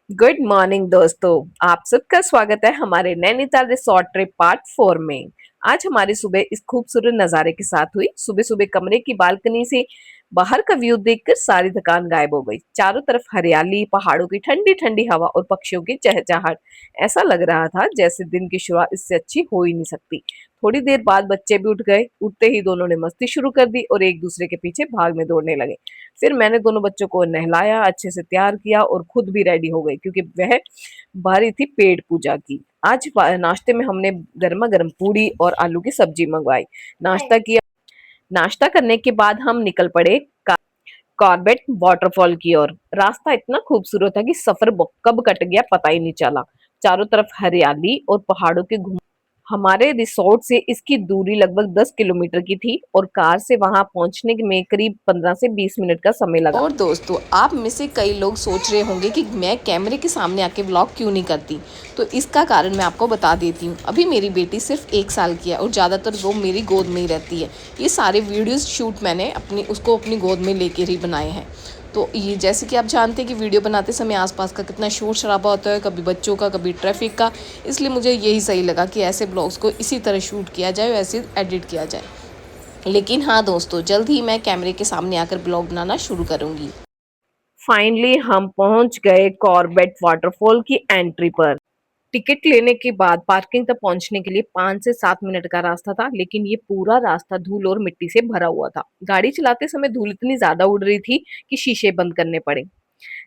Good morning दोस्तों। आप सबका स्वागत है हमारे नैनीताल रिसोर्ट ट्रिप पार्ट 4 में। आज हमारी सुबह इस खूबसूरत नज़ारे के साथ हुई। सुबह सुबह कमरे की बालकनी से बाहर का व्यू देखकर सारी थकान गायब हो गई। चारों तरफ हरियाली, पहाड़ों की ठंडी ठंडी हवा और पक्षियों की चहचहाहट। ऐसा लग रहा था जैसे दिन की शुरुआत इससे अच्छी हो ही नहीं सकती। थोड़ी देर बाद बच्चे भी उठ गए। उठते ही दोनों ने मस्ती शुरू कर दी और एक दूसरे के पीछे भागने दौड़ने लगे। फिर मैंने दोनों बच्चों को नहलाया, अच्छे से तैयार किया और खुद भी रेडी हो गई क्योंकि वह बारी थी पेट पूजा की। आज नाश्ते में हमने गर्मा गर्म पूड़ी और आलू की सब्जी मंगवाई। नाश्ता किया। नाश्ता करने के बाद हम निकल पड़े कॉर्बेट वाटरफॉल की ओर। रास्ता इतना खूबसूरत था कि सफर कब कट गया पता ही नहीं चला। चारों तरफ हरियाली और पहाड़ों के घुम हमारे रिसोर्ट से इसकी दूरी लगभग 10 किलोमीटर की थी और कार से वहां पहुंचने में करीब 15 से 20 मिनट का समय लगा। और दोस्तों, आप में से कई लोग सोच रहे होंगे कि मैं कैमरे के सामने आके व्लॉग क्यों नहीं करती। तो इसका कारण मैं आपको बता देती हूँ। अभी मेरी बेटी सिर्फ 1 साल की है और ज़्यादातर वो मेरी गोद में ही रहती है। ये सारे वीडियोस शूट मैंने उसको अपनी गोद में लेकर ही बनाए हैं। तो ये जैसे कि आप जानते हैं कि वीडियो बनाते समय आसपास का कितना शोर शराबा होता है, कभी बच्चों का, कभी ट्रैफिक का। इसलिए मुझे यही सही लगा कि ऐसे ब्लॉग्स को इसी तरह शूट किया जाए और ऐसे एडिट किया जाए। लेकिन हाँ दोस्तों, जल्द ही मैं कैमरे के सामने आकर ब्लॉग बनाना शुरू करूंगी। फाइनली हम पहुंच गए कॉर्बेट वाटरफॉल की एंट्री पर। टिकट लेने के बाद पार्किंग तक पहुंचने के लिए 5 से 7 मिनट का रास्ता था, लेकिन ये पूरा रास्ता धूल और मिट्टी से भरा हुआ था। गाड़ी चलाते समय धूल इतनी ज्यादा उड़ रही थी कि शीशे बंद करने पड़े।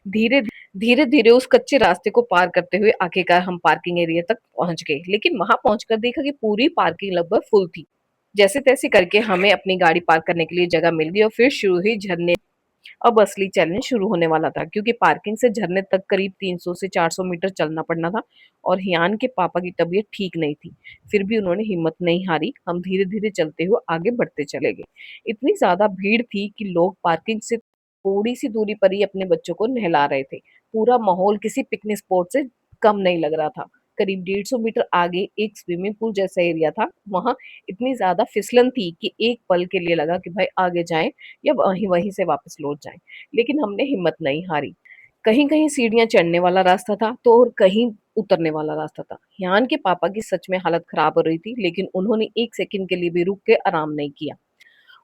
धीरे धीरे धीरे उस कच्चे रास्ते को पार करते हुए आखिरकार हम पार्किंग एरिया तक पहुंच गए, लेकिन वहां पहुंचकर देखा कि पूरी पार्किंग लगभग फुल थी। जैसे तैसे करके हमें अपनी गाड़ी पार्क करने के लिए जगह मिल गई और फिर शुरू हुई झरने। अब असली चैलेंज शुरू होने वाला था क्योंकि पार्किंग से झरने तक करीब 300 से 400 मीटर चलना पड़ना था और हियान के पापा की तबीयत ठीक नहीं थी। फिर भी उन्होंने हिम्मत नहीं हारी। हम धीरे धीरे चलते हुए आगे बढ़ते चले गए। इतनी ज्यादा भीड़ थी कि लोग पार्किंग से थोड़ी सी दूरी पर ही अपने बच्चों को नहला रहे थे। पूरा माहौल किसी पिकनिक स्पॉट से कम नहीं लग रहा था। करीब 150 मीटर आगे एक स्विमिंग पूल जैसा एरिया था। वहां इतनी ज्यादा फिसलन थी कि एक पल के लिए लगा कि भाई आगे जाएं या वहीं वहीं से वापस लौट जाएं। लेकिन हमने हिम्मत नहीं हारी। कहीं कहीं सीढ़ियां चढ़ने वाला रास्ता था तो और कहीं उतरने वाला रास्ता था। यान के पापा की सच में हालत खराब हो रही थी, लेकिन उन्होंने एक सेकंड के लिए भी रुक के आराम नहीं किया।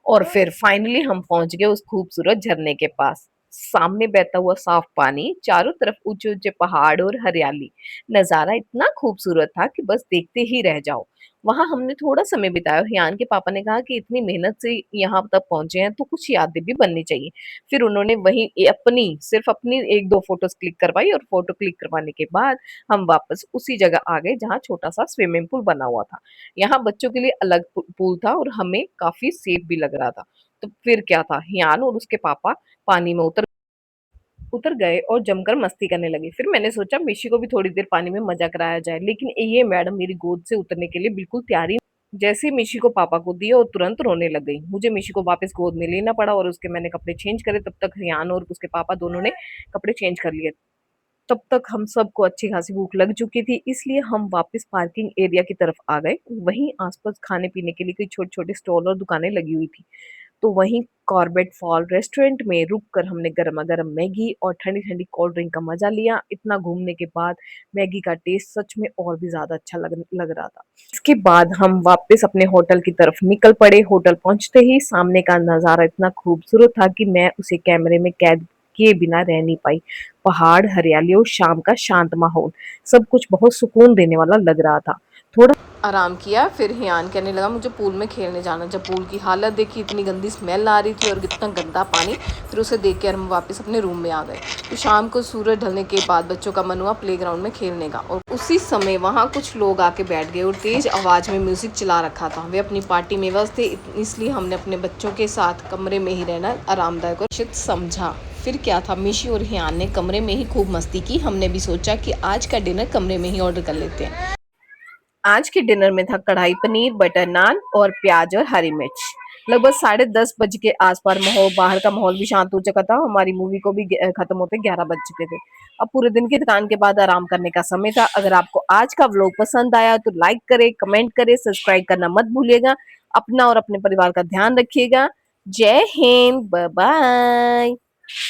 और फिर फाइनली हम पहुंच गए उस खूबसूरत झरने के पास। सामने बहता हुआ साफ पानी, चारों तरफ ऊंचे ऊंचे पहाड़ और हरियाली। नजारा इतना खूबसूरत था कि बस देखते ही रह जाओ। वहां हमने थोड़ा समय बिताया। हियान के पापा ने कहा कि इतनी मेहनत से यहाँ तक पहुंचे हैं तो कुछ यादें भी बननी चाहिए। फिर उन्होंने वहीं सिर्फ अपनी एक दो फोटोज क्लिक करवाई और फोटो क्लिक करवाने के बाद हम वापस उसी जगह आ गए जहाँ छोटा सा स्विमिंग पूल बना हुआ था। यहाँ बच्चों के लिए अलग पूल था और हमें काफी सेफ भी लग रहा था। तो फिर क्या था, हियान और उसके पापा पानी में उतर उतर गए और जमकर मस्ती करने लगे। फिर मैंने सोचा मिशी को भी थोड़ी देर पानी में मजा कराया जाए, लेकिन ये मैडम मेरी गोद से उतरने के लिए बिल्कुल तैयार ही। जैसे ही मिशी को पापा को दिया और तुरंत रोने लग गई। मुझे मिशी को वापस गोद में लेना पड़ा और उसके मैंने कपड़े चेंज करे। तब तक हियान और उसके पापा दोनों ने कपड़े चेंज कर लिए। तब तक हम सबको अच्छी खासी भूख लग चुकी थी, इसलिए हम वापस पार्किंग एरिया की तरफ आ गए। वहीं आसपास खाने पीने के लिए कोई छोटे छोटे स्टॉल और दुकानें लगी हुई थी। तो वहीं कॉर्बेट फॉल रेस्टोरेंट में रुककर हमने गर्मा गर्म मैगी और ठंडी ठंडी कोल्ड ड्रिंक का मजा लिया। इतना घूमने के बाद मैगी का टेस्ट सच में और भी ज्यादा अच्छा लग रहा था। इसके बाद हम वापस अपने होटल की तरफ निकल पड़े। होटल पहुंचते ही सामने का नजारा इतना खूबसूरत था कि मैं उसे कैमरे में कैद किए बिना रह नहीं पाई। पहाड़, हरियाली और शाम का शांत माहौल, सब कुछ बहुत सुकून देने वाला लग रहा था। थोड़ा आराम किया, फिर हियान कहने लगा मुझे पूल में खेलने जाना। जब पूल की हालत देखी, इतनी गंदी स्मेल आ रही थी और इतना गंदा पानी, फिर उसे देख कर हम वापस अपने रूम में आ गए। तो शाम को सूरज ढलने के बाद बच्चों का मन हुआ प्लेग्राउंड में खेलने का, और उसी समय वहाँ कुछ लोग आके बैठ गए और तेज आवाज़ में म्यूजिक चला रखा था। वे अपनी पार्टी में व्यस्त थे, इसलिए हमने अपने बच्चों के साथ कमरे में ही रहना आरामदायक और सुरक्षित समझा। फिर क्या था, मिशी और हियान ने कमरे में ही खूब मस्ती की। हमने भी सोचा कि आज का डिनर कमरे में ही ऑर्डर कर लेते हैं। आज के डिनर में था कढ़ाई पनीर, बटर नान और प्याज और हरी मिर्च। लगभग 10:30 बज के आसपास माहौल, बाहर का माहौल भी शांत हो चुका था। हमारी मूवी को भी खत्म होते 11 बज चुके थे। अब पूरे दिन की थकान के बाद आराम करने का समय था। अगर आपको आज का व्लॉग पसंद आया तो लाइक करे, कमेंट करे, सब्सक्राइब करना मत भूलिएगा। अपना और अपने परिवार का ध्यान रखिएगा। जय हिंद, बाय बाय।